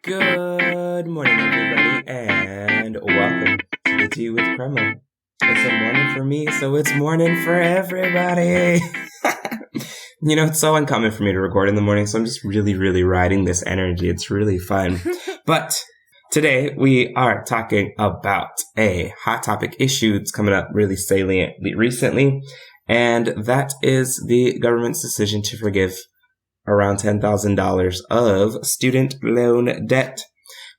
Good morning, everybody, and welcome to the Tea with Krema. It's a morning for me, so it's morning for everybody. It's so uncommon for me to record in the morning, so I'm just really riding this energy. It's really fun. But today, we are talking about a hot topic issue that's coming up really saliently recently, and that is the government's decision to forgive around $10,000 of student loan debt.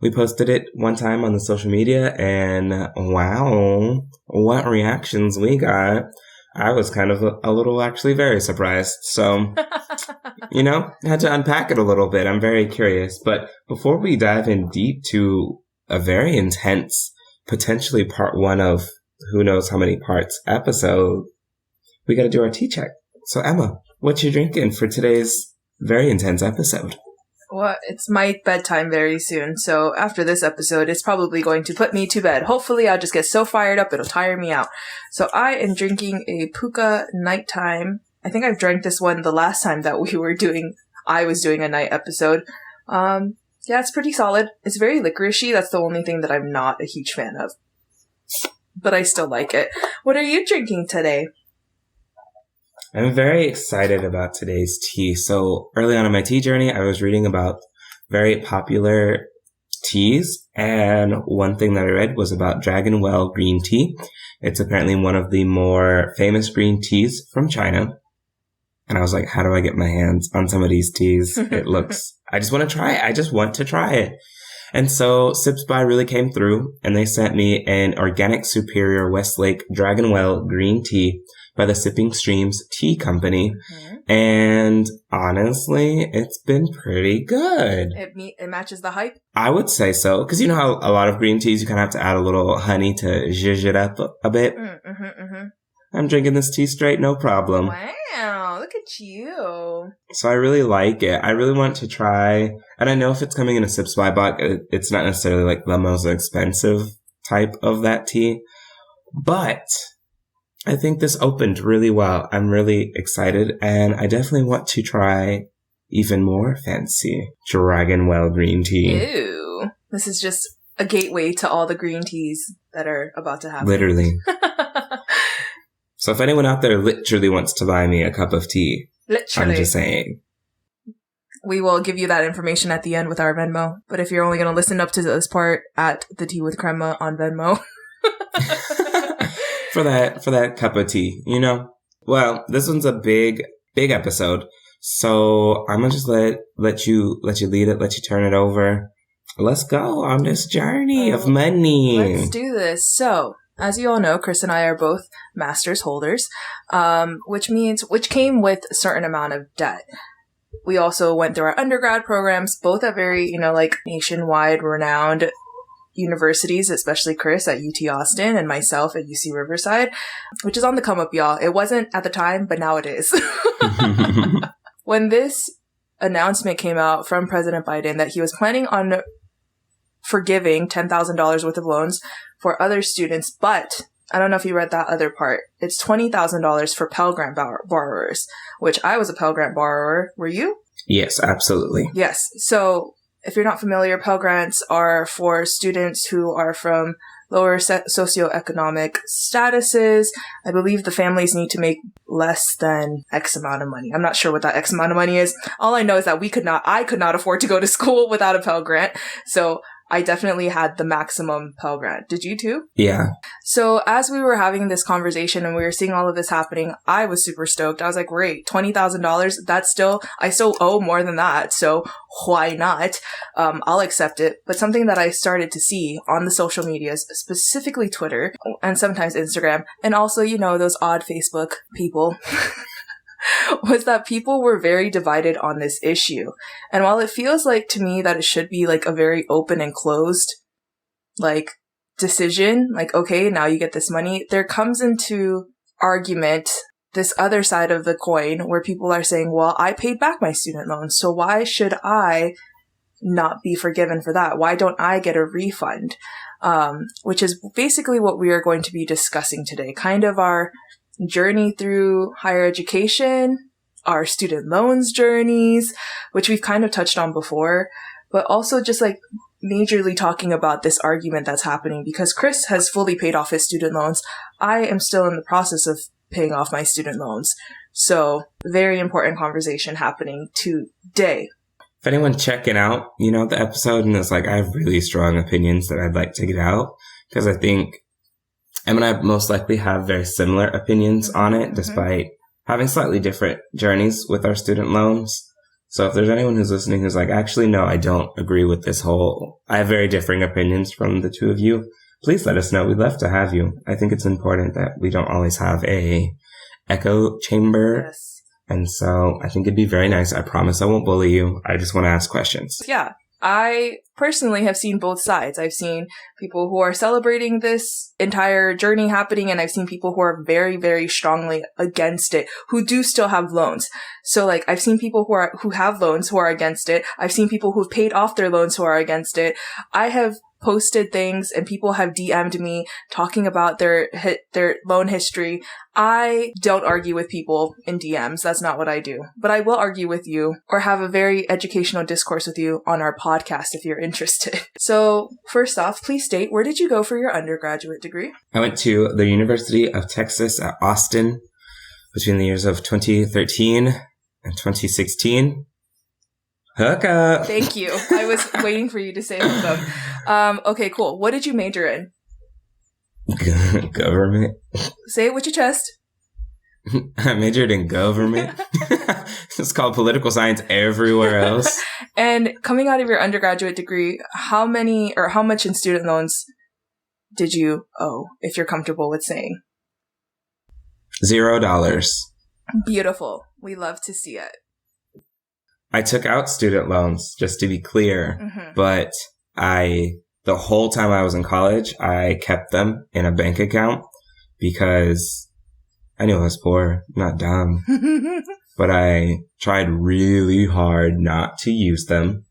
We posted it one time on the social media, and wow, what reactions we got. I was kind of a little actually very surprised. So, had to unpack it a little bit. I'm very curious. But before we dive in deep to a very intense, potentially part one of who knows how many parts episode, we got to do our tea check. So, Emma, what you drinking for today's very intense episode? Well, it's my bedtime very soon, so after this episode, it's probably going to put me to bed. Hopefully, I'll just get so fired up, it'll tire me out. So I am drinking a Puka Nighttime. I think I've drank this one the last time that I was doing a night episode. Yeah, it's pretty solid. It's very licoricey. That's the only thing that I'm not a huge fan of. But I still like it. What are you drinking today? I'm very excited about today's tea. So early on in my tea journey, I was reading about very popular teas. And one thing that I read was about Dragon Well green tea. It's apparently one of the more famous green teas from China. And I was like, how do I get my hands on some of these teas? I just want to try it. I just want to try it. And so Sips By really came through, and they sent me an Organic Superior Westlake Dragon Well green tea by the Sipping Streams Tea Company. Mm-hmm. And honestly, it's been pretty good. It matches the hype? I would say so. Because you know how a lot of green teas, you kind of have to add a little honey to zhuzh it up a bit? I'm drinking this tea straight, no problem. Wow, look at you. So I really like it. I really want to try, and I know if it's coming in a Sips By box, it's not necessarily like the most expensive type of that tea. But I think this opened really well. I'm really excited, and I definitely want to try even more fancy Dragon Well green tea. Ew. This is just a gateway to all the green teas that are about to happen. Literally. So if anyone out there literally wants to buy me a cup of tea, I'm just saying. We will give you that information at the end with our Venmo. But if you're only going to listen up to this part, at the Tea with Krema on Venmo. for that cup of tea, Well, this one's a big episode. So I'm going to just let you lead it, let you turn it over. Let's go on this journey of money. Let's do this. So, as you all know, Chris and I are both master's holders, which came with a certain amount of debt. We also went through our undergrad programs, both at very, nationwide renowned universities, especially Chris at UT Austin and myself at UC Riverside, which is on the come up, y'all. It wasn't at the time, but now it is. When this announcement came out from President Biden that he was planning on forgiving $10,000 worth of loans for other students, but I don't know if you read that other part. It's $20,000 for Pell Grant borrowers, which I was a Pell Grant borrower. Were you? Yes, absolutely. Yes. So if you're not familiar, Pell Grants are for students who are from lower socioeconomic statuses. I believe the families need to make less than X amount of money. I'm not sure what that X amount of money is. All I know is that I could not afford to go to school without a Pell Grant. So I definitely had the maximum Pell Grant. Did you too? Yeah. So as we were having this conversation and we were seeing all of this happening, I was super stoked. I was like, great, $20,000. I still owe more than that. So why not? I'll accept it. But something that I started to see on the social medias, specifically Twitter and sometimes Instagram, and also, those odd Facebook people, was that people were very divided on this issue. And while it feels like to me that it should be like a very open and closed, decision, okay, now you get this money, there comes into argument this other side of the coin where people are saying, well, I paid back my student loans, so why should I not be forgiven for that? Why don't I get a refund? Which is basically what we are going to be discussing today. Kind of our journey through higher education, our student loans journeys, which we've kind of touched on before. but also just like majorly talking about this argument that's happening because Chris has fully paid off his student loans. I am still in the process of paying off my student loans. So very important conversation happening today. If anyone's checking out, the episode and it's like, I have really strong opinions that I'd like to get out because I think Em and I most likely have very similar opinions on it, despite having slightly different journeys with our student loans. So if there's anyone who's listening who's like, actually, no, I don't agree with this I have very differing opinions from the two of you, please let us know. We'd love to have you. I think it's important that we don't always have a echo chamber. Yes. And so I think it'd be very nice. I promise I won't bully you. I just want to ask questions. Yeah. I personally have seen both sides. I've seen people who are celebrating this entire journey happening, and I've seen people who are very, very strongly against it, who do still have loans. So like, I've seen people who have loans who are against it. I've seen people who've paid off their loans who are against it. I have posted things and people have DM'd me talking about their loan history. I don't argue with people in DMs. That's not what I do. But I will argue with you or have a very educational discourse with you on our podcast if you're interested. So first off, please state, where did you go for your undergraduate degree? I went to the University of Texas at Austin between the years of 2013 and 2016. Hook up. Thank you. I was waiting for you to say hook up. Okay, cool. What did you major in? Government. Say it with your chest. I majored in government. It's called political science everywhere else. And coming out of your undergraduate degree, how much in student loans did you owe, if you're comfortable with saying? $0. Beautiful. We love to see it. I took out student loans, just to be clear, but the whole time I was in college, I kept them in a bank account because I knew I was poor, not dumb, but I tried really hard not to use them.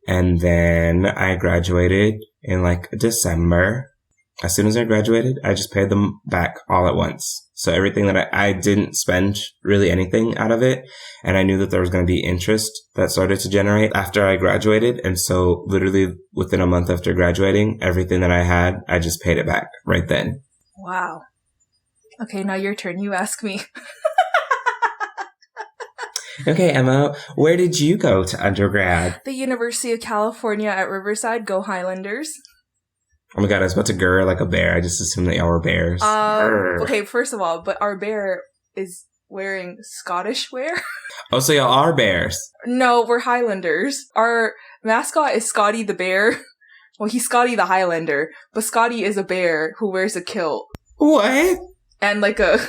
And then I graduated in like December. As soon as I graduated, I just paid them back all at once. So everything that I didn't spend really anything out of it. And I knew that there was going to be interest that started to generate after I graduated. And so literally within a month after graduating, everything that I had, I just paid it back right then. Wow. Okay, now your turn. You ask me. Okay, Emma, where did you go to undergrad? The University of California at Riverside. Go Highlanders. Oh my god, I was about to grr like a bear. I just assumed that y'all were bears. Okay, first of all, but our bear is wearing Scottish wear. Oh, so y'all are bears? No, we're Highlanders. Our mascot is Scotty the bear. Well, he's Scotty the Highlander, but Scotty is a bear who wears a kilt. What? And like a,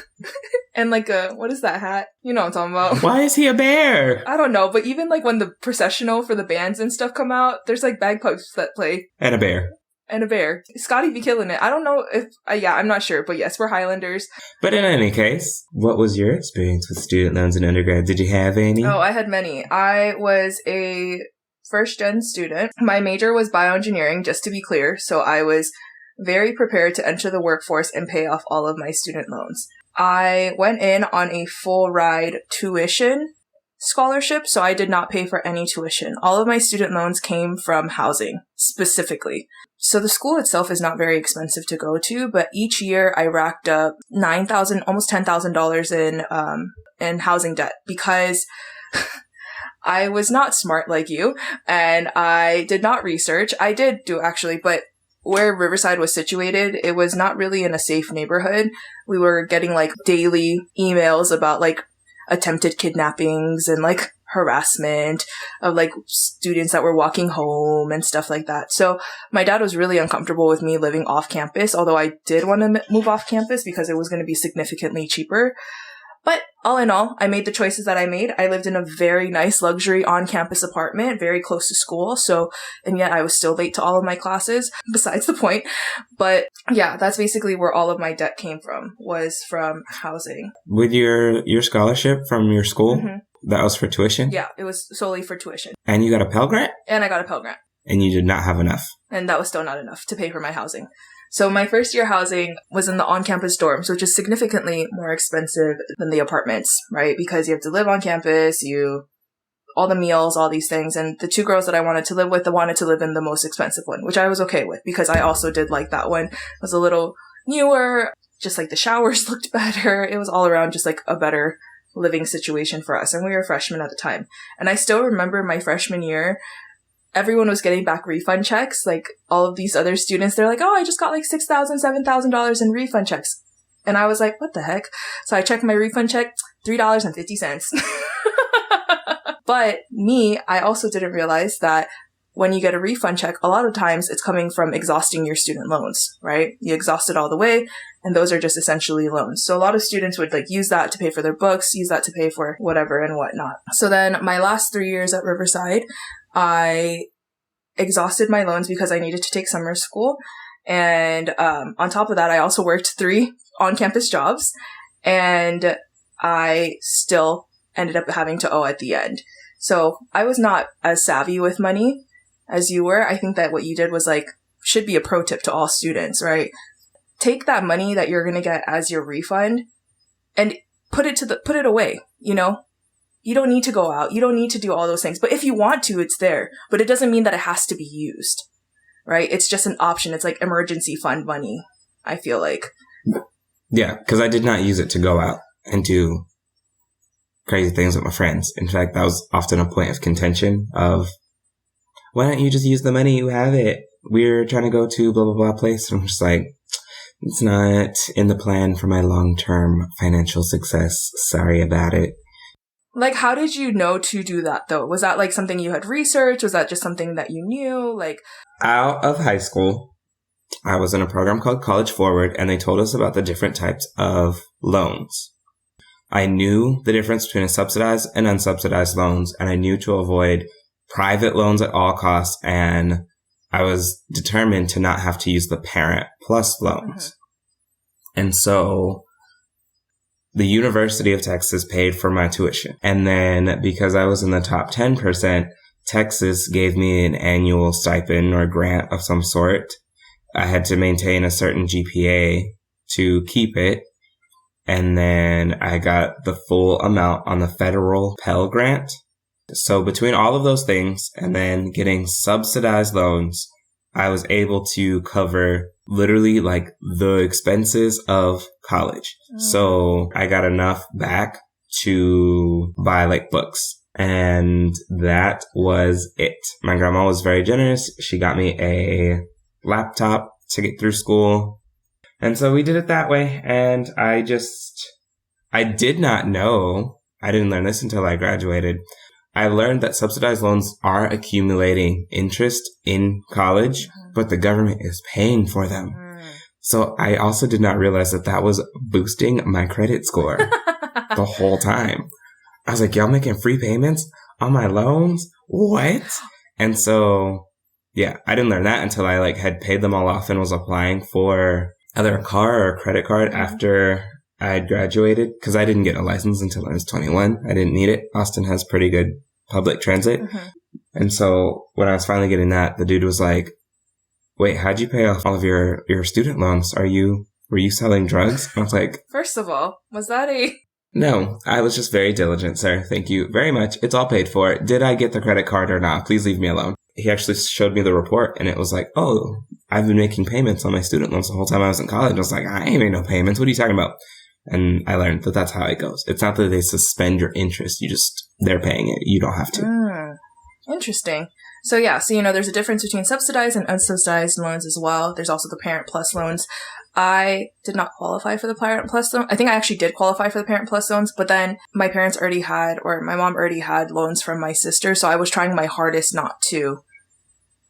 what is that hat? You know what I'm talking about. Why is he a bear? I don't know, but even like when the processional for the bands and stuff come out, there's like bagpipes that play. And a bear. And a bear. Scotty be killing it. I don't know if, I'm not sure, but yes, we're Highlanders. But in any case, what was your experience with student loans in undergrad? Did you have any? Oh, I had many. I was a first-gen student. My major was bioengineering, just to be clear, so I was very prepared to enter the workforce and pay off all of my student loans. I went in on a full-ride tuition scholarship, so I did not pay for any tuition. All of my student loans came from housing, specifically. So the school itself is not very expensive to go to, but each year I racked up $9,000, almost $10,000 in housing debt because I was not smart like you and I did not research. I did do actually, but where Riverside was situated, it was not really in a safe neighborhood. We were getting like daily emails about like attempted kidnappings and like harassment of like students that were walking home and stuff like that. So my dad was really uncomfortable with me living off campus, although I did want to move off campus because it was going to be significantly cheaper. But all in all, I made the choices that I made. I lived in a very nice luxury on-campus apartment, very close to school. And yet I was still late to all of my classes, besides the point. But yeah, that's basically where all of my debt came from, was from housing. With your scholarship from your school, that was for tuition? Yeah, it was solely for tuition. And you got a Pell Grant? And I got a Pell Grant. And you did not have enough? And that was still not enough to pay for my housing. So my first year housing was in the on-campus dorms, which is significantly more expensive than the apartments, right? Because you have to live on campus, you all the meals, all these things. And the two girls that I wanted to live with, I wanted to live in the most expensive one, which I was okay with because I also did like that one. It was a little newer, just like the showers looked better. It was all around just like a better living situation for us. And we were freshmen at the time. And I still remember my freshman year, everyone was getting back refund checks. Like all of these other students, they're like, oh, I just got like $6,000, $7,000 in refund checks. And I was like, what the heck? So I checked my refund check, $3.50. But me, I also didn't realize that when you get a refund check, a lot of times it's coming from exhausting your student loans, right? You exhaust it all the way, and those are just essentially loans. So a lot of students would like use that to pay for their books, use that to pay for whatever and whatnot. So then my last 3 years at Riverside, I exhausted my loans because I needed to take summer school. And on top of that, I also worked 3 on-campus jobs, and I still ended up having to owe at the end. So I was not as savvy with money as you were. I think that what you did was like, should be a pro tip to all students, right? Take that money that you're going to get as your refund and put it away, you know? You don't need to go out. You don't need to do all those things. But if you want to, it's there. But it doesn't mean that it has to be used, right? It's just an option. It's like emergency fund money, I feel like. Yeah, because I did not use it to go out and do crazy things with my friends. In fact, that was often a point of contention of, why don't you just use the money? You have it. We're trying to go to blah, blah, blah place. And I'm just like, it's not in the plan for my long-term financial success. Sorry about it. Like, how did you know to do that, though? Was that, like, something you had researched? Was that just something that you knew? Like, out of high school, I was in a program called College Forward, and they told us about the different types of loans. I knew the difference between a subsidized and unsubsidized loans, and I knew to avoid private loans at all costs, and I was determined to not have to use the Parent Plus loans. And so the University of Texas paid for my tuition. And then because I was in the top 10%, Texas gave me an annual stipend or grant of some sort. I had to maintain a certain GPA to keep it. And then I got the full amount on the federal Pell Grant. So between all of those things and then getting subsidized loans, I was able to cover literally like the expenses of college. So I got enough back to buy like books. And that was it. My grandma was very generous. She got me a laptop to get through school. And so we did it that way. And I did not know, I didn't learn this until I graduated. I learned that subsidized loans are accumulating interest in college, but the government is paying for them. So I also did not realize that that was boosting my credit score the whole time. I was like, y'all making free payments on my loans? What? And so, yeah, I didn't learn that until I like had paid them all off and was applying for either a car or a credit card after I had graduated, because I didn't get a license until I was 21. I didn't need it. Austin has pretty good public transit. And so when I was finally getting that, the dude was like, wait, how'd you pay off all of your student loans? Were you selling drugs? I was like, first of all, was that a... No, I was just very diligent, sir. Thank you very much. It's all paid for. Did I get the credit card or not? Please leave me alone. He actually showed me the report, and it was like, oh, I've been making payments on my student loans the whole time I was in college. I was like, I ain't made no payments. What are you talking about? And I learned that that's how it goes. It's not that they suspend your interest. They're paying it. You don't have to. Interesting. So yeah, so there's a difference between subsidized and unsubsidized loans as well. There's also the Parent Plus loans. I did not qualify for the Parent Plus loan. I think I actually did qualify for the Parent Plus loans, but then my mom already had loans from my sister, so I was trying my hardest not to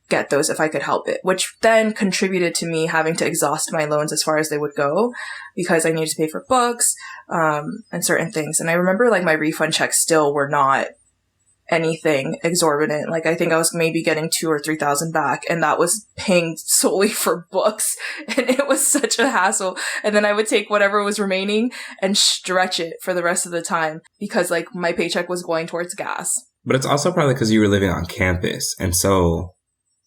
get those if I could help it, which then contributed to me having to exhaust my loans as far as they would go because I needed to pay for books, and certain things. And I remember like my refund checks still were not anything exorbitant. Like I think I was maybe getting $2,000 or $3,000 back, and that was paying solely for books, and it was such a hassle. And then I would take whatever was remaining and stretch it for the rest of the time because like my paycheck was going towards gas. But it's also probably because you were living on campus, and so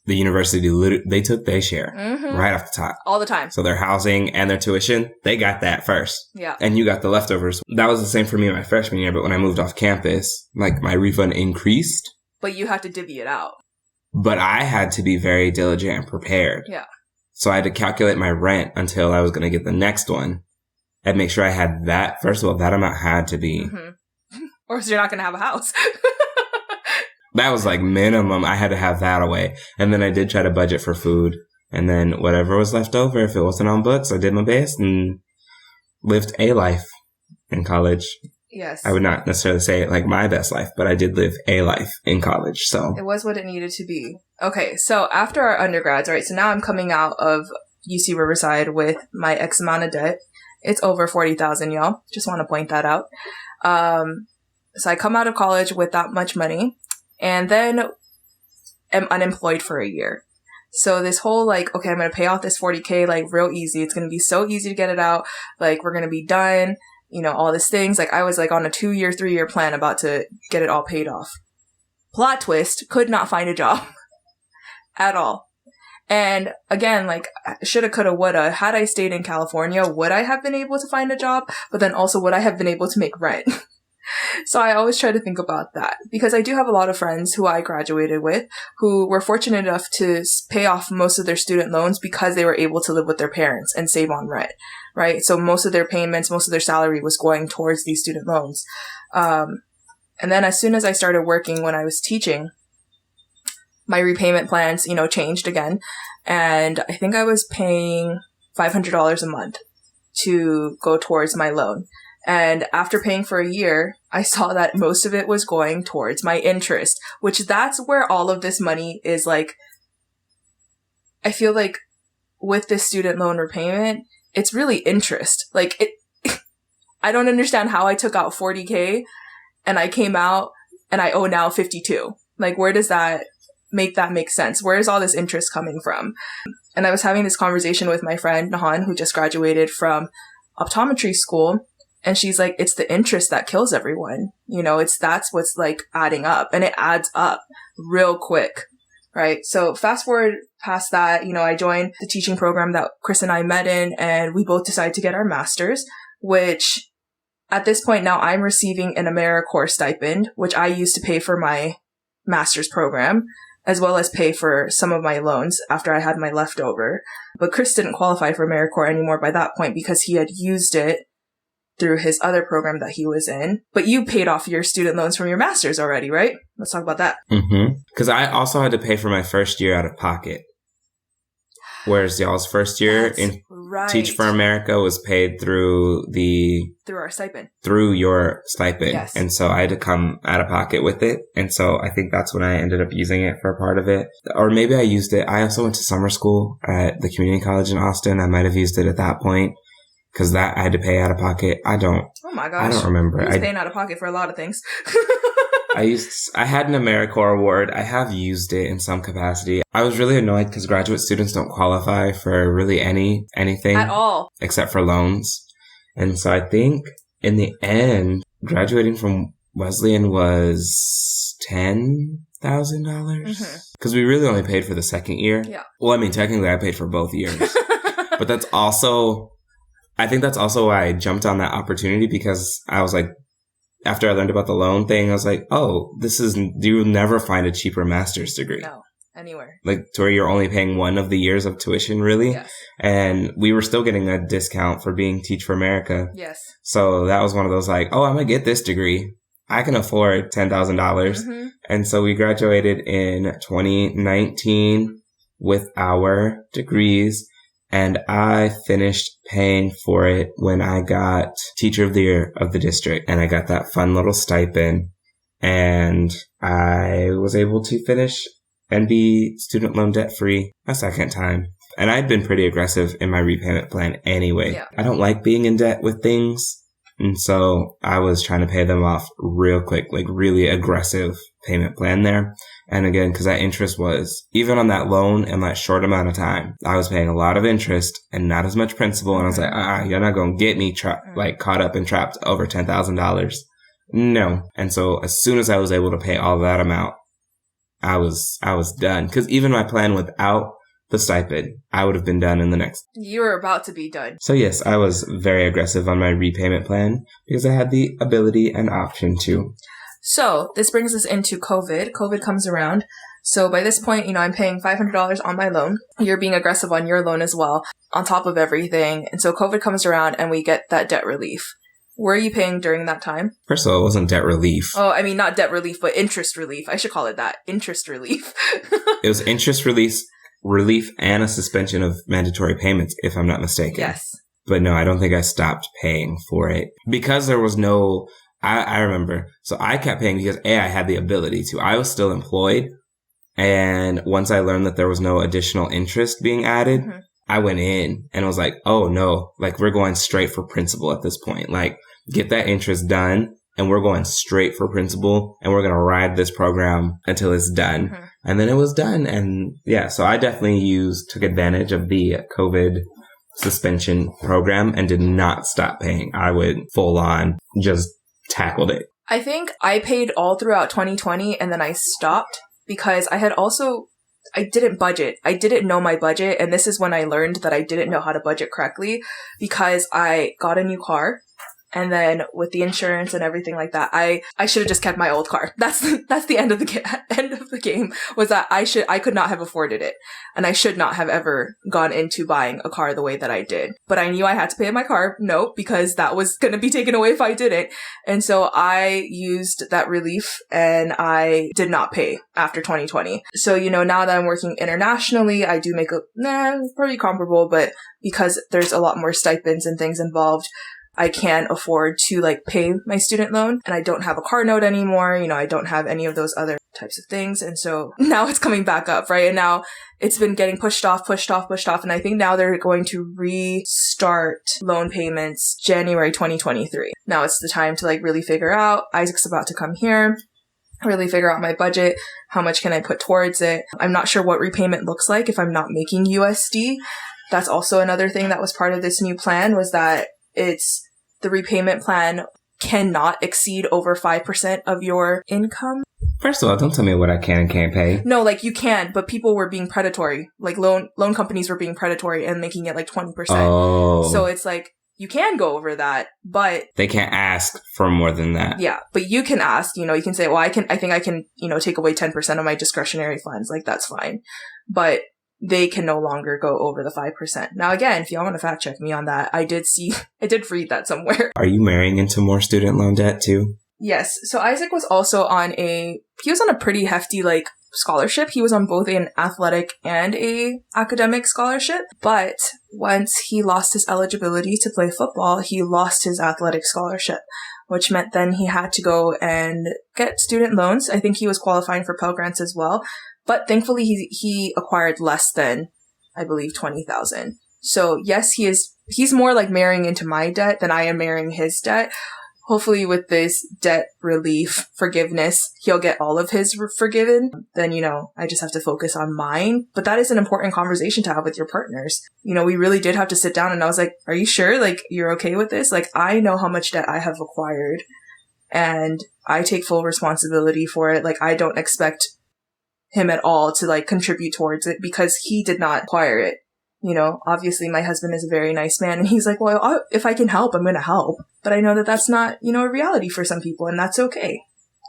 the university, they took their share right off the top. All the time. So their housing and their tuition, they got that first. Yeah. And you got the leftovers. That was the same for me in my freshman year, but when I moved off campus, like my refund increased. But you had to divvy it out. But I had to be very diligent and prepared. Yeah. So I had to calculate my rent until I was going to get the next one and make sure I had that. First of all, that amount had to be. Or else you're not going to have a house. That was like minimum. I had to have that away. And then I did try to budget for food. And then whatever was left over, if it wasn't on books, I did my best and lived a life in college. Yes. I would not necessarily say it like my best life, but I did live a life in college. So it was what it needed to be. Okay. So after our undergrads, right? So now I'm coming out of UC Riverside with my X amount of debt. It's over $40,000, y'all. Just want to point that out. So I come out of college with that much money and then am unemployed for a year. So this whole like, okay, I'm going to pay off this $40K like real easy. It's going to be so easy to get it out. Like we're going to be done. You know, all these things. Like I was like on a 2-year, 3-year plan about to get it all paid off. Plot twist, could not find a job at all. And again, like shoulda, coulda, woulda. Had I stayed in California, would I have been able to find a job? But then also would I have been able to make rent? So I always try to think about that because I do have a lot of friends who I graduated with who were fortunate enough to pay off most of their student loans because they were able to live with their parents and save on rent, right? So most of their payments, most of their salary was going towards these student loans. And then as soon as I started working when I was teaching, my repayment plans, changed again. And I think I was paying $500 a month to go towards my loan. And after paying for a year, I saw that most of it was going towards my interest, which that's where all of this money is like, I feel like with this student loan repayment, it's really interest. Like I don't understand how I took out $40K and I came out and I owe now 52. Like, where does that make sense? Where is all this interest coming from? And I was having this conversation with my friend Nahan, who just graduated from optometry school. And she's like, it's the interest that kills everyone. That's what's like adding up, and it adds up real quick. Right. So fast forward past that, I joined the teaching program that Chris and I met in, and we both decided to get our masters, which at this point now I'm receiving an AmeriCorps stipend, which I used to pay for my master's program, as well as pay for some of my loans after I had my leftover. But Chris didn't qualify for AmeriCorps anymore by that point because he had used it through his other program that he was in. But you paid off your student loans from your master's already, right? Let's talk about that. Because I also had to pay for my first year out of pocket. Whereas y'all's first year in Teach for America was paid through our stipend. Through your stipend. Yes. And so I had to come out of pocket with it. And so I think that's when I ended up using it for a part of it. Or maybe I used it. I also went to summer school at the community college in Austin. I might have used it at that point. Because that I had to pay out of pocket. Oh my gosh. I don't remember. I was paying out of pocket for a lot of things. I had an AmeriCorps award. I have used it in some capacity. I was really annoyed because graduate students don't qualify for really anything. At all. Except for loans. And so I think in the end, graduating from Wesleyan was $10,000. Because we really only paid for the second year. Yeah. Well, I mean, technically I paid for both years. But I think that's also why I jumped on that opportunity, because I was like, after I learned about the loan thing, I was like, oh, you'll never find a cheaper master's degree. No, anywhere. Like to where you're only paying one of the years of tuition, really. Yes. And we were still getting a discount for being Teach for America. Yes. So that was one of those like, oh, I'm going to get this degree. I can afford $10,000. And so we graduated in 2019 with our degrees. And I finished paying for it when I got Teacher of the Year of the district. And I got that fun little stipend. And I was able to finish and be student loan debt free a second time. And I'd been pretty aggressive in my repayment plan anyway. Yeah. I don't like being in debt with things. And so I was trying to pay them off real quick, like really aggressive payment plan there. And again, because that interest was, even on that loan in that short amount of time, I was paying a lot of interest and not as much principal. And I was like, you're not going to get me caught up and trapped over $10,000. No. And so as soon as I was able to pay all that amount, I was done. Because even my plan without the stipend, I would have been done in the next. You were about to be done. So yes, I was very aggressive on my repayment plan because I had the ability and option to. So this brings us into COVID. COVID comes around. So by this point, I'm paying $500 on my loan. You're being aggressive on your loan as well, on top of everything. And so COVID comes around and we get that debt relief. Were you paying during that time? First of all, it wasn't debt relief. Oh, I mean, not debt relief, but interest relief. I should call it that. Interest relief. It was interest relief and a suspension of mandatory payments, if I'm not mistaken. Yes. But no, I don't think I stopped paying for it because there was no, I remember. So I kept paying because I had the ability to. I was still employed. And once I learned that there was no additional interest being added, I went in and was like, oh no, like we're going straight for principal at this point. Like get that interest done and we're going straight for principal and we're going to ride this program until it's done. And then it was done. And yeah, so I definitely took advantage of the COVID suspension program and did not stop paying. I would full on just tackled it. I think I paid all throughout 2020 and then I stopped because I didn't budget. I didn't know my budget. And this is when I learned that I didn't know how to budget correctly because I got a new car. And then with the insurance and everything like that, I should have just kept my old car. That's the end of the game was that I could not have afforded it. And I should not have ever gone into buying a car the way that I did. But I knew I had to pay my car note because that was going to be taken away if I didn't. And so I used that relief and I did not pay after 2020. So, now that I'm working internationally, I do make pretty comparable, but because there's a lot more stipends and things involved, I can't afford to pay my student loan and I don't have a car note anymore. I don't have any of those other types of things. And so now it's coming back up, right? And now it's been getting pushed off. And I think now they're going to restart loan payments January 2023. Now it's the time to really figure out. Isaac's about to come here. Really figure out my budget. How much can I put towards it? I'm not sure what repayment looks like if I'm not making USD. That's also another thing that was part of this new plan was that the repayment plan cannot exceed over 5% of your income. First of all, don't tell me what I can and can't pay. No, you can, but people were being predatory. Loan companies were being predatory and making it 20%. Oh. So it's you can go over that, but they can't ask for more than that. Yeah, but you can ask, you can say, well, I think I can, take away 10% of my discretionary funds. That's fine. But they can no longer go over the 5%. Now, again, if y'all want to fact check me on that, I did read that somewhere. Are you marrying into more student loan debt too? Yes. So Isaac was also on a pretty hefty, scholarship. He was on both an athletic and a academic scholarship. But once he lost his eligibility to play football, he lost his athletic scholarship, which meant then he had to go and get student loans. I think he was qualifying for Pell Grants as well. But thankfully, he acquired less than, I believe, $20,000. So yes, he's more marrying into my debt than I am marrying his debt. Hopefully with this debt relief forgiveness, he'll get all of his forgiven. Then, I just have to focus on mine. But that is an important conversation to have with your partners. We really did have to sit down and I was like, are you sure? You're okay with this? I know how much debt I have acquired and I take full responsibility for it. I don't expect him at all to contribute towards it because he did not acquire it. Obviously my husband is a very nice man and he's like, well, if I can help, I'm going to help. But I know that that's not, a reality for some people and that's okay.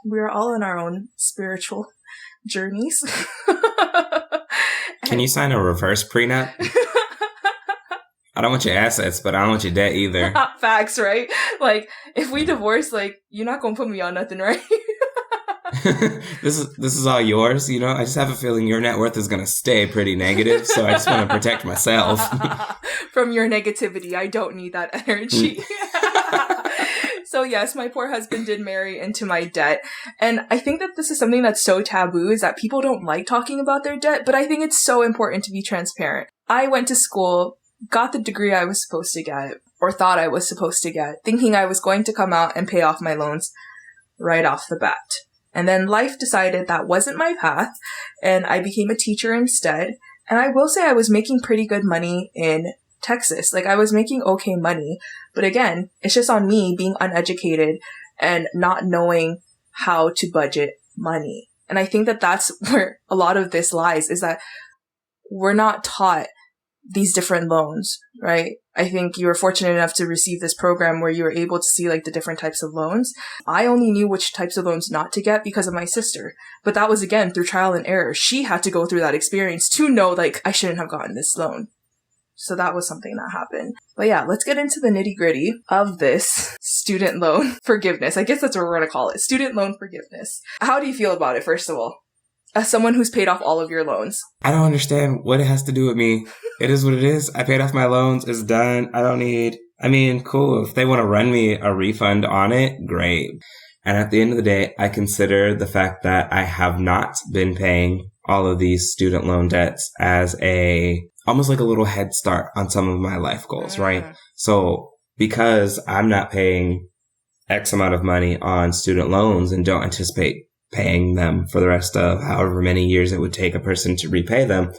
We're all on our own spiritual journeys. Can you sign a reverse prenup? I don't want your assets, but I don't want your debt either. Facts, right? If we divorce, you're not going to put me on nothing, right? This is all yours, I just have a feeling your net worth is going to stay pretty negative, so I just want to protect myself. From your negativity, I don't need that energy. So yes, my poor husband did marry into my debt. And I think that this is something that's so taboo is that people don't like talking about their debt, but I think it's so important to be transparent. I went to school, got the degree I was supposed to get, or thought I was supposed to get, thinking I was going to come out and pay off my loans right off the bat. And then life decided that wasn't my path, and I became a teacher instead. And I will say I was making pretty good money in Texas. I was making okay money. But again, it's just on me being uneducated and not knowing how to budget money. And I think that that's where a lot of this lies, is that we're not taught these different loans, right? I think you were fortunate enough to receive this program where you were able to see like the different types of loans. I only knew which types of loans not to get because of my sister. But that was, again, through trial and error. She had to go through that experience to know, like, I shouldn't have gotten this loan. So that was something that happened. But yeah, let's get into the nitty gritty of this student loan forgiveness. I guess that's what we're going to call it. Student loan forgiveness. How do you feel about it, first of all? As someone who's paid off all of your loans. I don't understand what it has to do with me. It is what it is. I paid off my loans. It's done. Cool. If they want to run me a refund on it, great. And at the end of the day, I consider the fact that I have not been paying all of these student loan debts as almost like a little head start on some of my life goals, right? So because I'm not paying X amount of money on student loans and don't anticipate paying them for the rest of however many years it would take a person to repay them,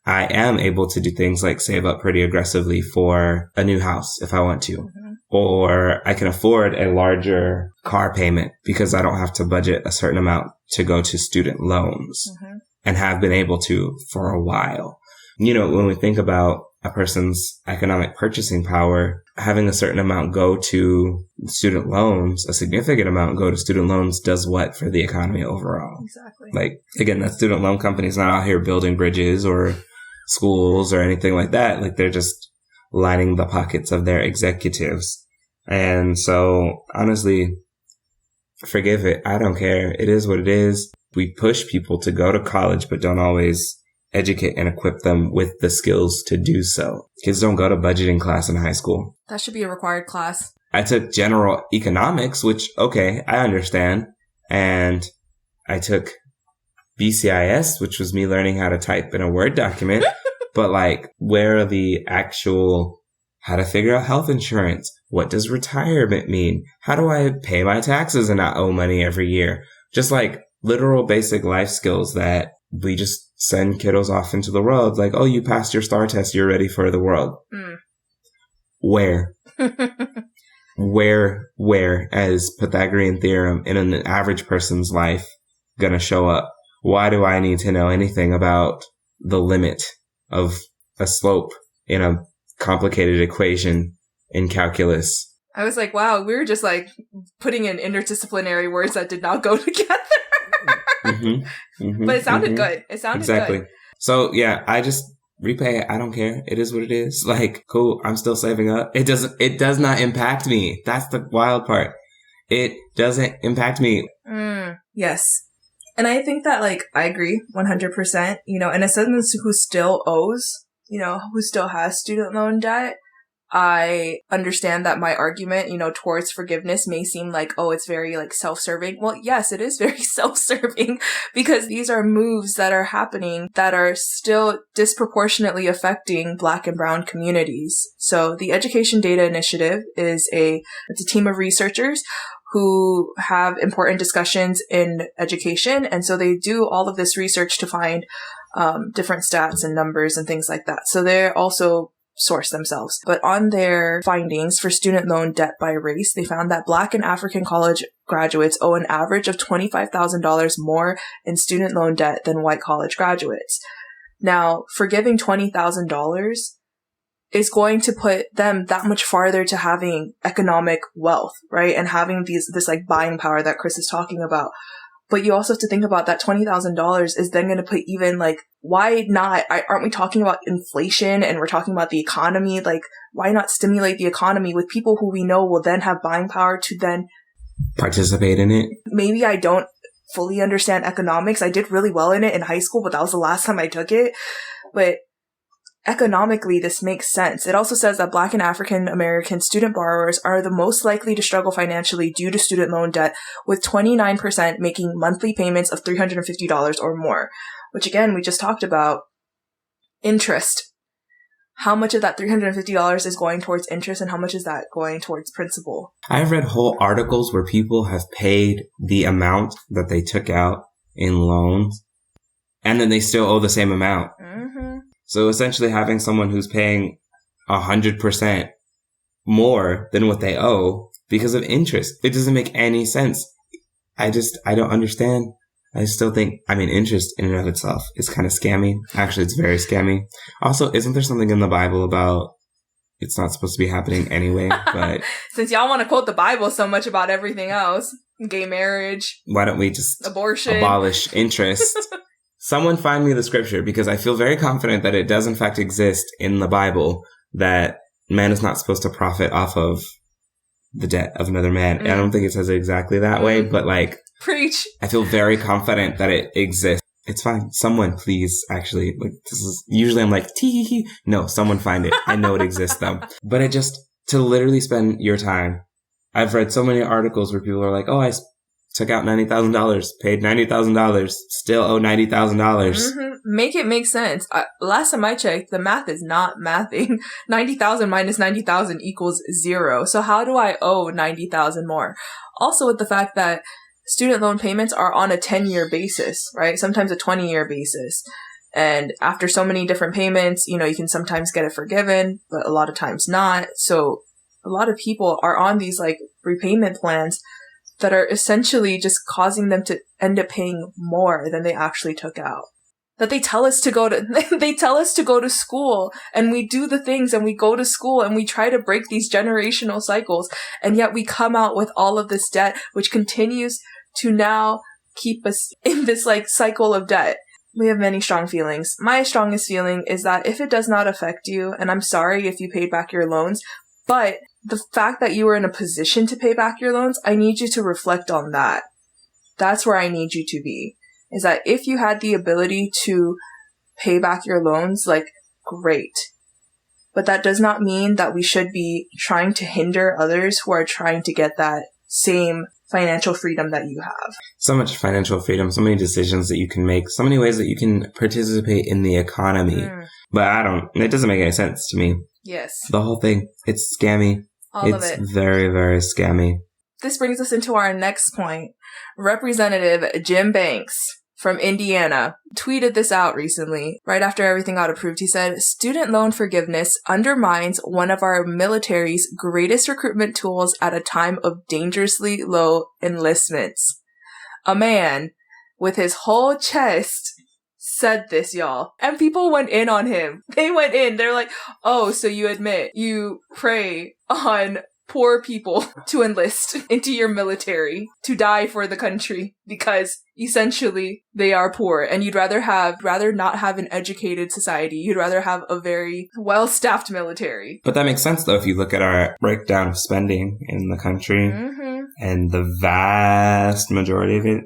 I am able to do things like save up pretty aggressively for a new house if I want to. Mm-hmm. Or I can afford a larger car payment because I don't have to budget a certain amount to go to student loans, and have been able to for a while. You know, when we think about a person's economic purchasing power, having a certain amount go to student loans, a significant amount go to student loans, does what for the economy overall? Exactly. Like, again, that student loan company is not out here building bridges or schools or anything like that. Like, they're just lining the pockets of their executives. And so, honestly, forgive it. I don't care. It is what it is. We push people to go to college, but don't always educate and equip them with the skills to do so. Kids don't go to budgeting class in high school. That should be a required class. I took general economics, which, okay, I understand. And I took BCIS, which was me learning how to type in a Word document. But like, where are the actual, how to figure out health insurance? What does retirement mean? How do I pay my taxes and not owe money every year? Just like literal basic life skills that we just send kiddos off into the world. Like, oh, you passed your STAR test. You're ready for the world. Where? Where as Pythagorean theorem in an average person's life gonna show up? Why do I need to know anything about the limit of a slope in a complicated equation in calculus? I was like, wow, we were just like putting in interdisciplinary words that did not go together. But it sounded good. It sounded exactly. good. So yeah, I just repay it. I don't care. It is what it is. Like, cool. I'm still saving up. It does not impact me. That's the wild part. It doesn't impact me. Yes. And I think that, like, I agree 100%, you know, and as someone who still owes, you know, who still has student loan debt, I understand that my argument, you know, towards forgiveness may seem like, oh, it's very like self-serving. Well, yes, it is very self-serving because these are moves that are happening that are still disproportionately affecting Black and Brown communities. So the Education Data Initiative it's a team of researchers who have important discussions in education. And so they do all of this research to find different stats and numbers and things like that. So they're also source themselves. But on their findings for student loan debt by race, they found that Black and African college graduates owe an average of $25,000 more in student loan debt than white college graduates. Now, forgiving $20,000 is going to put them that much farther to having economic wealth, right? And having this like buying power that Chris is talking about. But you also have to think about that $20,000 is then going to put even like, why not? Aren't we talking about inflation and we're talking about the economy? Like, why not stimulate the economy with people who we know will then have buying power to then participate in it? Maybe I don't fully understand economics. I did really well in it in high school, but that was the last time I took it. But economically, this makes sense. It also says that Black and African American student borrowers are the most likely to struggle financially due to student loan debt, with 29% making monthly payments of $350 or more, which again, we just talked about interest. How much of that $350 is going towards interest and how much is that going towards principal? I've read whole articles where people have paid the amount that they took out in loans and then they still owe the same amount. So essentially having someone who's paying 100% more than what they owe because of interest. It doesn't make any sense. I don't understand I still think, interest in and of itself is kind of scammy. Actually, it's very scammy. Also, isn't there something in the Bible about it's not supposed to be happening anyway? But since y'all want to quote the Bible so much about everything else, gay marriage, why don't we just abortion, abolish interest? Someone find me the scripture, because I feel very confident that it does in fact exist in the Bible that man is not supposed to profit off of the debt of another man. I don't think it says it exactly that way, but like, preach. I feel very confident that it exists. It's fine. Someone please, actually, like, this is, usually I'm like, tee. No, someone find it. I know it exists though. But it just, to literally spend your time. I've read so many articles where people are like, oh, I took out $90,000, paid $90,000, still owe $90,000. Make it make sense. Last time I checked, the math is not mathing. 90,000 minus 90,000 equals 0. So how do I owe 90,000 more? Also with the fact that student loan payments are on a 10-year basis, right? Sometimes a 20-year basis. And after so many different payments, you can sometimes get it forgiven, but a lot of times not. So a lot of people are on these like repayment plans that are essentially just causing them to end up paying more than they actually took out. That they tell us to go to school, and we do the things and we go to school and we try to break these generational cycles, and yet we come out with all of this debt, which continues to now keep us in this like cycle of debt. We have many strong feelings. My strongest feeling is that if it does not affect you, and I'm sorry if you paid back your loans, but the fact that you were in a position to pay back your loans, I need you to reflect on that. That's where I need you to be. Is that if you had the ability to pay back your loans, like, great. But that does not mean that we should be trying to hinder others who are trying to get that same financial freedom that you have. So much financial freedom, so many decisions that you can make, so many ways that you can participate in the economy. But it doesn't make any sense to me. Yes. The whole thing, it's scammy. All of it. It's very, very scammy. This brings us into our next point. Representative Jim Banks from Indiana tweeted this out recently. Right after everything got approved, he said, "Student loan forgiveness undermines one of our military's greatest recruitment tools at a time of dangerously low enlistments." A man with his whole chest said this, y'all. And people went in on him. They went in. They're like, oh, so you admit you prey on poor people to enlist into your military, to die for the country, because essentially they are poor, and you'd rather not have an educated society. You'd rather have a very well-staffed military. But that makes sense, though, if you look at our breakdown of spending in the country, and the vast majority of it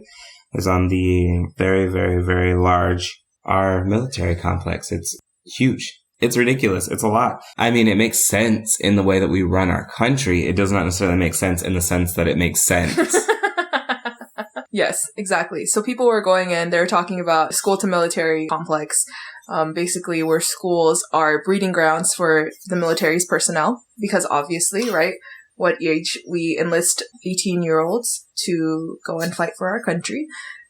is on the very, very, very large, our military complex. It's huge. It's ridiculous. It's a lot. It makes sense in the way that we run our country. It does not necessarily make sense in the sense that it makes sense. Yes, exactly. So people were going in, they were talking about school to military complex, basically where schools are breeding grounds for the military's personnel, because obviously, right, what age we enlist 18-year-olds to go and fight for our country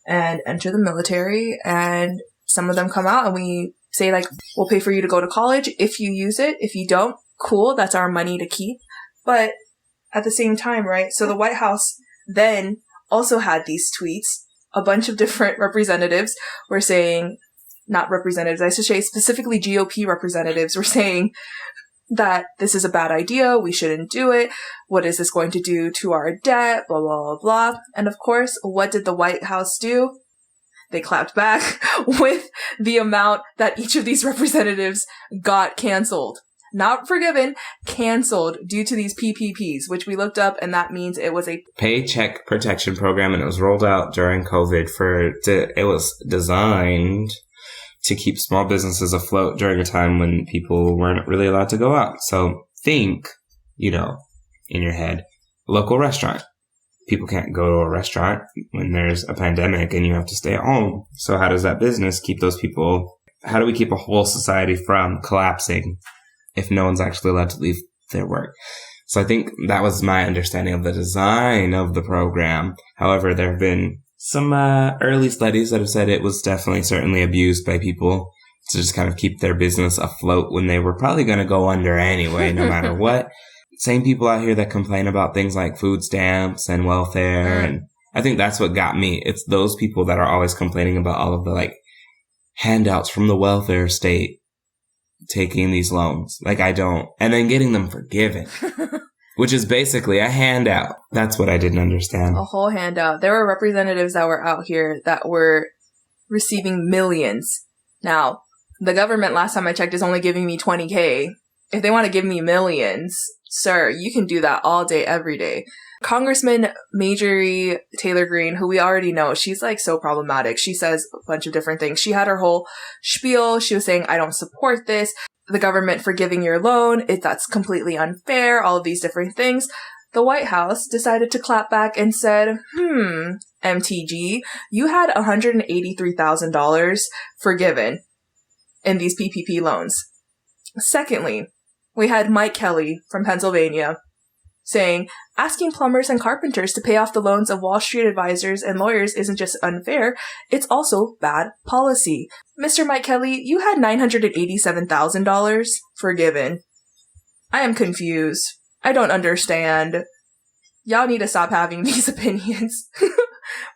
and enter the military, and some of them come out and we say, like, we'll pay for you to go to college if you use it. If you don't, cool, that's our money to keep. But at the same time, right, so the White House then also had these tweets. A bunch of different representatives were saying, not representatives, I should say specifically GOP representatives were saying that this is a bad idea, we shouldn't do it, what is this going to do to our debt, blah, blah, blah, blah. And of course, what did the White House do? They clapped back with the amount that each of these representatives got canceled. Not forgiven, canceled due to these PPPs, which we looked up, and that means it was a Paycheck Protection Program, and it was rolled out during COVID. It was designed to keep small businesses afloat during a time when people weren't really allowed to go out. So think, in your head, local restaurant. People can't go to a restaurant when there's a pandemic and you have to stay at home. So how does that business keep those people? How do we keep a whole society from collapsing if no one's actually allowed to leave their work? So I think that was my understanding of the design of the program. However, there have been some early studies that have said it was certainly abused by people to just kind of keep their business afloat when they were probably going to go under anyway, no matter what. Same people out here that complain about things like food stamps and welfare and I think that's what got me. It's those people that are always complaining about all of the like handouts from the welfare state taking these loans. Like I don't. And then getting them forgiven, which is basically a handout. That's what I didn't understand. A whole handout. There were representatives that were out here that were receiving millions. Now, the government, last time I checked, is only giving me $20K. If they want to give me millions, sir, you can do that all day, every day. Congressman Marjorie Taylor Greene, who we already know, she's like so problematic. She says a bunch of different things. She had her whole spiel. She was saying, I don't support this. The government forgiving your loan, that's completely unfair, all of these different things. The White House decided to clap back and said, MTG, you had $183,000 forgiven in these PPP loans. Secondly, we had Mike Kelly from Pennsylvania saying, asking plumbers and carpenters to pay off the loans of Wall Street advisors and lawyers isn't just unfair, it's also bad policy. Mr. Mike Kelly, you had $987,000 forgiven. I am confused. I don't understand. Y'all need to stop having these opinions.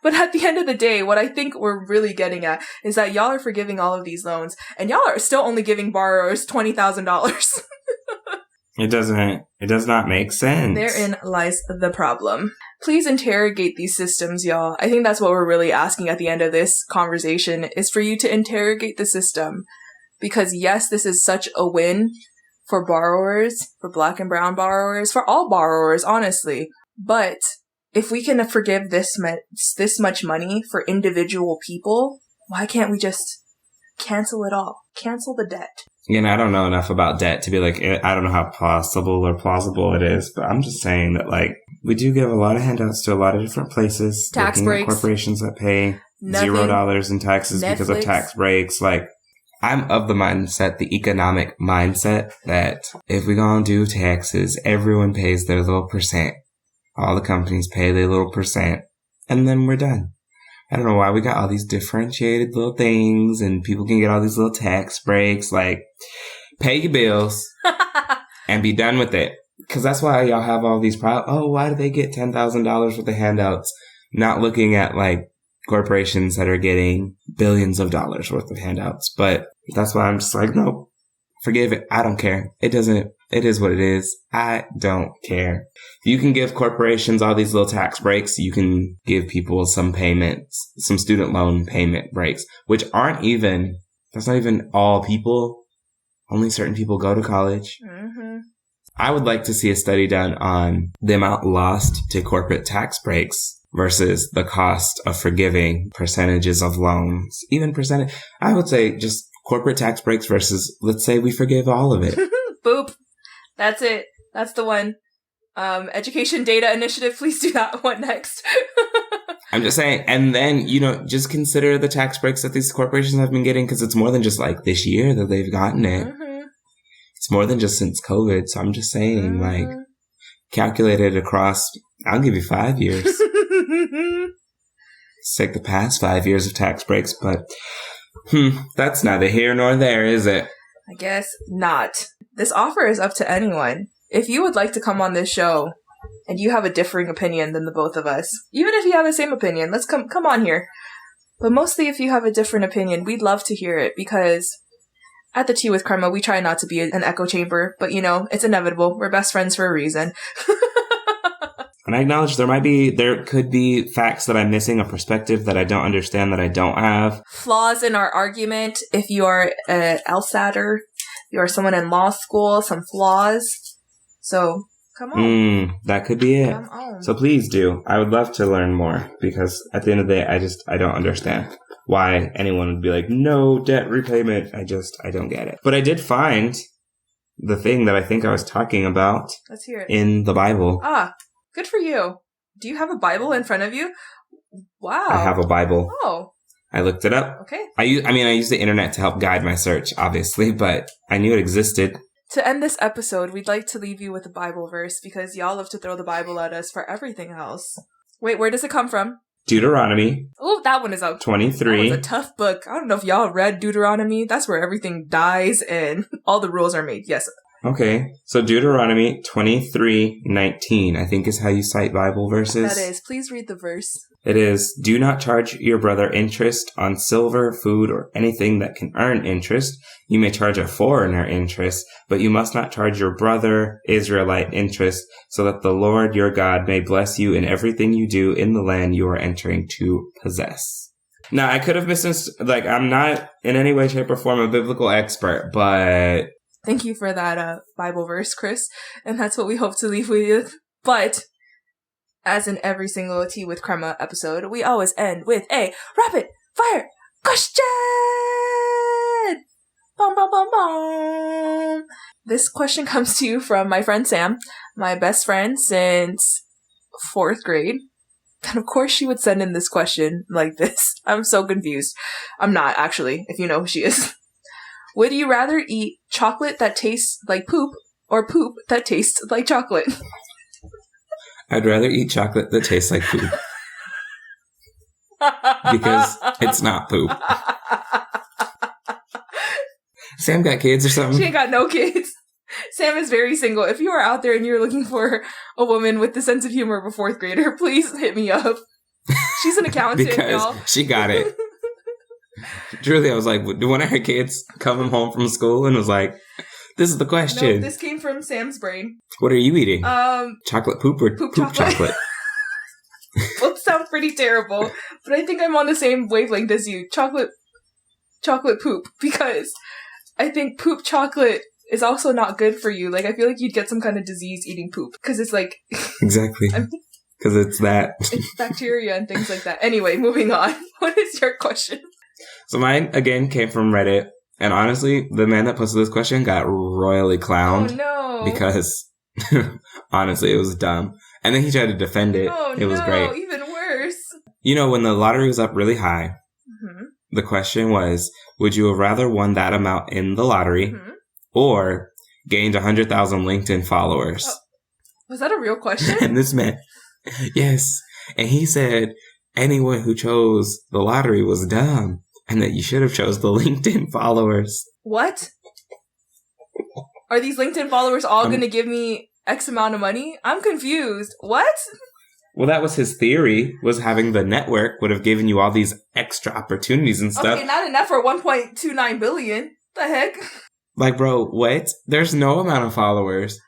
But at the end of the day, what I think we're really getting at is that y'all are forgiving all of these loans, and y'all are still only giving borrowers $20,000. It does not make sense. Therein lies the problem. Please interrogate these systems, y'all. I think that's what we're really asking at the end of this conversation, is for you to interrogate the system. Because yes, this is such a win for borrowers, for Black and brown borrowers, for all borrowers, honestly. But if we can forgive this much money for individual people, why can't we just cancel it all? Cancel the debt. Again, I don't know enough about debt to be like, I don't know how possible or plausible it is, but I'm just saying that, like, we do give a lot of handouts to a lot of different places. Tax breaks. Corporations that pay $0 in taxes because of tax breaks. Like, I'm of the mindset, the economic mindset, that if we gonna do taxes, everyone pays their little percent. All the companies pay their little percent, and then we're done. I don't know why we got all these differentiated little things and people can get all these little tax breaks. Like, pay your bills and be done with it. Because that's why y'all have all these problems. Oh, why do they get $10,000 worth of handouts? Not looking at, like, corporations that are getting billions of dollars worth of handouts. But that's why I'm just like, no, forgive it. I don't care. It is what it is. I don't care. You can give corporations all these little tax breaks. You can give people some payments, some student loan payment breaks, which that's not even all people. Only certain people go to college. Mm-hmm. I would like to see a study done on the amount lost to corporate tax breaks versus the cost of forgiving percentages of loans. Even percentage. I would say just corporate tax breaks versus, let's say we forgive all of it. Boop. That's it. That's the one. Education Data Initiative, please do that one next. I'm just saying. And then, just consider the tax breaks that these corporations have been getting, because it's more than just like this year that they've gotten it. Mm-hmm. It's more than just since COVID. So I'm just saying, like, calculated across, I'll give you 5 years. Let's take the past 5 years of tax breaks, but that's neither here nor there, is it? I guess not. This offer is up to anyone. If you would like to come on this show and you have a differing opinion than the both of us, even if you have the same opinion, let's come on here. But mostly if you have a different opinion, we'd love to hear it, because at the Tea with Krema, we try not to be an echo chamber, but it's inevitable. We're best friends for a reason. And I acknowledge there could be facts that I'm missing, a perspective that I don't understand, that I don't have. Flaws in our argument. If you are an LSATer, you are someone in law school, some flaws. So, come on. That could be it. Come on. So please do. I would love to learn more, because at the end of the day, I don't understand why anyone would be like, no debt repayment. I don't get it. But I did find the thing that I think I was talking about. Let's hear it. In the Bible. Ah, good for you. Do you have a Bible in front of you? Wow. I have a Bible. Oh. I looked it up. Okay. I use the internet to help guide my search, obviously, but I knew it existed. To end this episode, we'd like to leave you with a Bible verse, because y'all love to throw the Bible at us for everything else. Wait, where does it come from? Deuteronomy. Oh, that one is out. 23. That was a tough book. I don't know if y'all read Deuteronomy. That's where everything dies and all the rules are made. Yes. Okay, so Deuteronomy 23:19, I think is how you cite Bible verses. That is. Please read the verse. It is, do not charge your brother interest on silver, food, or anything that can earn interest. You may charge a foreigner interest, but you must not charge your brother Israelite interest, so that the Lord your God may bless you in everything you do in the land you are entering to possess. Now, I could have I'm not in any way, shape, or form a biblical expert, but... Thank you for that Bible verse, Chris. And that's what we hope to leave with you. But, as in every single Tea with Krema episode, we always end with a rapid fire question! Bum, bum, bum, bum. This question comes to you from my friend Sam, my best friend since 4th grade. And of course she would send in this question like this. I'm so confused. I'm not, actually, if you know who she is. Would you rather eat chocolate that tastes like poop or poop that tastes like chocolate? I'd rather eat chocolate that tastes like poop. Because it's not poop. Sam got kids or something? She ain't got no kids. Sam is very single. If you are out there and you're looking for a woman with the sense of humor of a 4th grader, please hit me up. She's an accountant, because y'all. She got it. Truly, I was like, do one of her kids come home from school and was like, this is the question. No, this came from Sam's brain. What are you eating? Chocolate poop or poop chocolate? Both sound pretty terrible, but I think I'm on the same wavelength as you. Chocolate poop, because I think poop chocolate is also not good for you. Like, I feel like you'd get some kind of disease eating poop, because it's like... Exactly. Because it's that. It's bacteria and things like that. Anyway, moving on. What is your question? So mine, again, came from Reddit. And honestly, the man that posted this question got royally clowned. Oh, no. Because, honestly, it was dumb. And then he tried to defend it. Oh, it was great. Even worse. You know, when the lottery was up really high, the question was, would you have rather won that amount in the lottery or gained 100,000 LinkedIn followers? Oh. Was that a real question? And this man, yes. And he said anyone who chose the lottery was dumb and that you should have chose the LinkedIn followers. What? Are these LinkedIn followers all going to give me X amount of money? I'm confused. What? Well, that was his theory, was having the network would have given you all these extra opportunities and stuff. Okay, not enough for 1.29 billion. The heck? Like, bro, what? There's no amount of followers.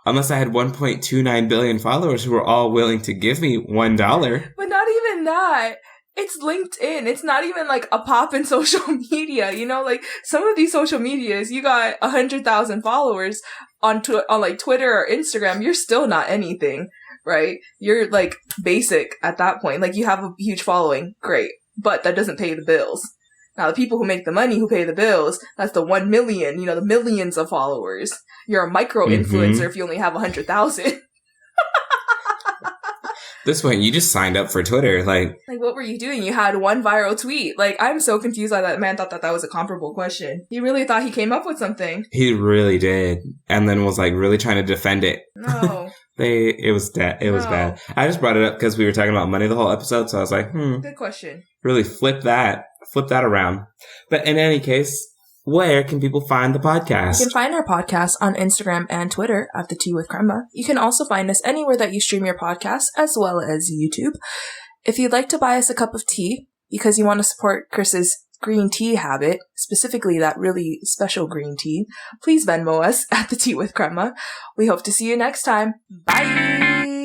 Unless I had 1.29 billion followers who were all willing to give me $1. But not even that. It's LinkedIn. It's not even like a pop in social media. You know, like some of these social medias, you got 100,000 followers on like Twitter or Instagram. You're still not anything, right? You're like basic at that point. Like you have a huge following. Great. But that doesn't pay the bills. Now, the people who make the money, who pay the bills, that's the 1 million, you know, the millions of followers. You're a micro-influencer if you only have 100,000. This point, you just signed up for Twitter. Like, what were you doing? You had one viral tweet. Like, I'm so confused by that man thought that was a comparable question. He really thought he came up with something. He really did. And then was like really trying to defend it. No. It was bad. I just brought it up because we were talking about money the whole episode. So I was like, Good question. Really flip that around. But in any case, where can people find the podcast? You can find our podcast on Instagram and Twitter at the Tea with Krema. You can also find us anywhere that you stream your podcast, as well as YouTube. If you'd like to buy us a cup of tea because you want to support Chris's green tea habit, specifically that really special green tea, please Venmo us at the Tea with Krema. We hope to see you next time. Bye!